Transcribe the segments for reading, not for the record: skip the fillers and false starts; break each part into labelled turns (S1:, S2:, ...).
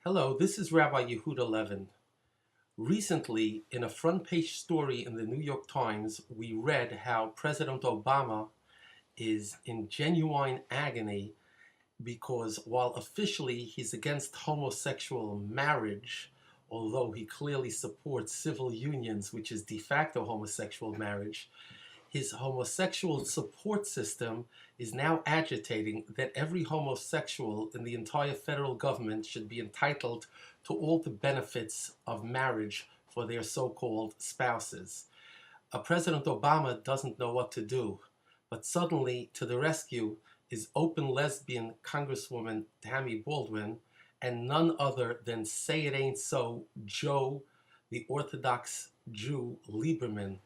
S1: Hello, this is Rabbi Yehuda Levin. Recently, in a front page story in the New York Times, we read how President Obama is in genuine agony because while officially he's against homosexual marriage, although he clearly supports civil unions, which is de facto homosexual marriage, his homosexual support system is now agitating that every homosexual in the entire federal government should be entitled to all the benefits of marriage for their so-called spouses. President Obama doesn't know what to do, but suddenly to the rescue is open lesbian Congresswoman Tammy Baldwin and none other than Say It Ain't So Joe, the Orthodox Jew Lieberman,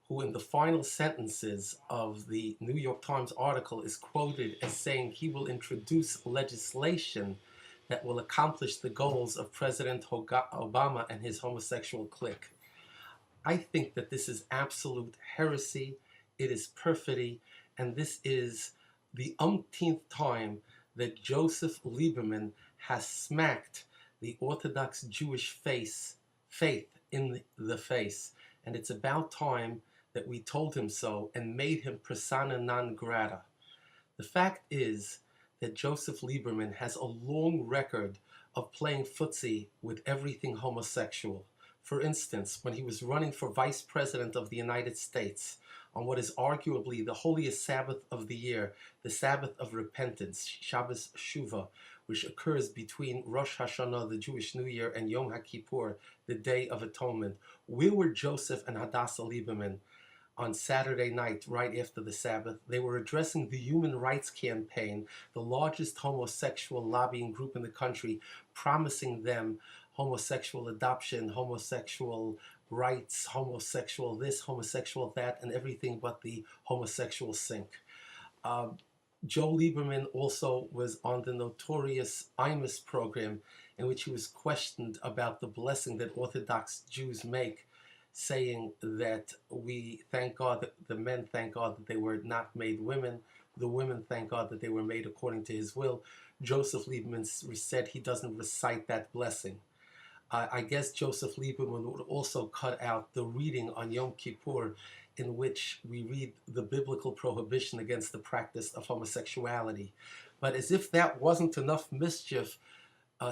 S1: who in the final sentences of the New York Times article is quoted as saying he will introduce legislation that will accomplish the goals of President Obama and his homosexual clique. I think that this is absolute heresy, it is perfidy, and this is the umpteenth time that Joseph Lieberman has smacked the Orthodox Jewish faith in the face. And it's about time that we told him so and made him persona non grata. The fact is that Joseph Lieberman has a long record of playing footsie with everything homosexual. For instance, when he was running for Vice President of the United States on what is arguably the holiest Sabbath of the year, the Sabbath of Repentance, Shabbos Shuvah, which occurs between Rosh Hashanah, the Jewish New Year, and Yom HaKippur, the Day of Atonement, where were Joseph and Hadassah Lieberman on Saturday night, right after the Sabbath? They were addressing the Human Rights Campaign, the largest homosexual lobbying group in the country, promising them homosexual adoption, homosexual rights, homosexual this, homosexual that, and everything but the homosexual sink. Joe Lieberman also was on the notorious Imus program, in which he was questioned about the blessing that Orthodox Jews make, saying that we thank God that the men thank God that they were not made women, the women thank God that they were made according to his will. Joseph Lieberman said he doesn't recite that blessing. I guess Joseph Lieberman would also cut out the reading on Yom Kippur in which we read the biblical prohibition against the practice of homosexuality. But as if that wasn't enough mischief,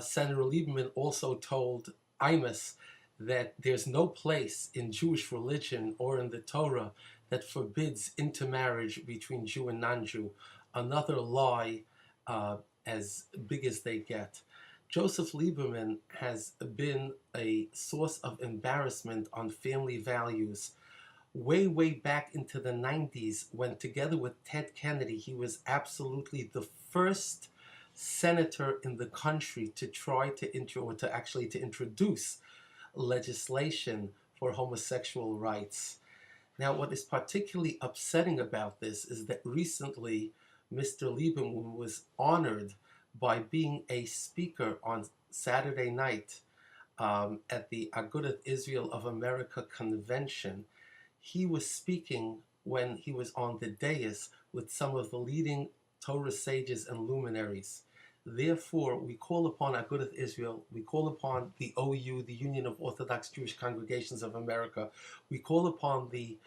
S1: Senator Lieberman also told Imus that there's no place in Jewish religion or in the Torah that forbids intermarriage between Jew and non-Jew. Another lie as big as they get. Joseph Lieberman has been a source of embarrassment on family values way back into the 90s when, together with Ted Kennedy, he was absolutely the first senator in the country to try to introduce legislation for homosexual rights. Now, what is particularly upsetting about this is that recently Mr. Lieberman was honored by being a speaker on Saturday night at the Agudath Israel of America convention. He was speaking when he was on the dais with some of the leading Torah sages and luminaries. Therefore, we call upon Agudath Israel, we call upon the OU, the Union of Orthodox Jewish Congregations of America, we call upon the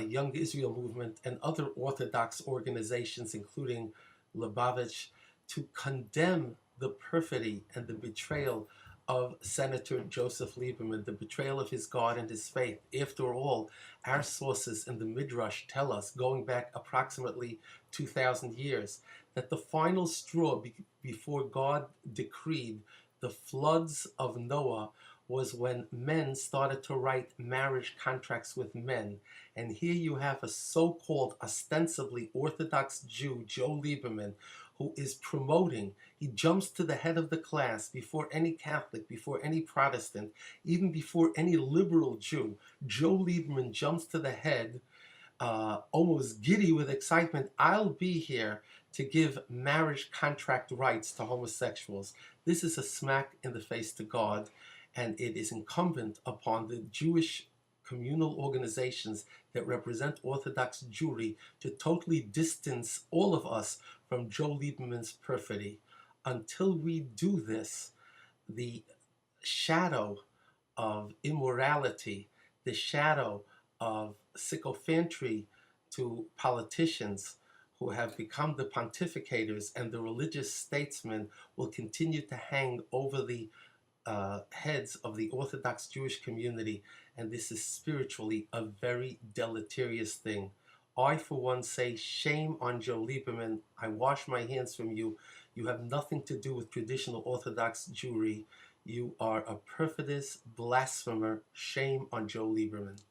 S1: Young Israel Movement and other Orthodox organizations, including Lubavitch, to condemn the perfidy and the betrayal of Senator Joseph Lieberman, the betrayal of his God and his faith. After all, our sources in the Midrash tell us, going back approximately 2,000 years, that the final straw before God decreed the floods of Noah was when men started to write marriage contracts with men. And here you have a so-called ostensibly Orthodox Jew, Joe Lieberman, who is promoting, he jumps to the head of the class before any Catholic, before any Protestant, even before any liberal Jew. Joe Lieberman jumps to the head, almost giddy with excitement. I'll be here to give marriage contract rights to homosexuals. This is a smack in the face to God, and it is incumbent upon the Jewish communal organizations that represent Orthodox Jewry to totally distance all of us from Joe Lieberman's perfidy. Until we do this, the shadow of immorality, the shadow of sycophancy to politicians who have become the pontificators, and the religious statesmen will continue to hang over the heads of the Orthodox Jewish community, and this is spiritually a very deleterious thing. I, for one, say shame on Joe Lieberman. I wash my hands from you. You have nothing to do with traditional Orthodox Jewry. You are a perfidious blasphemer. Shame on Joe Lieberman.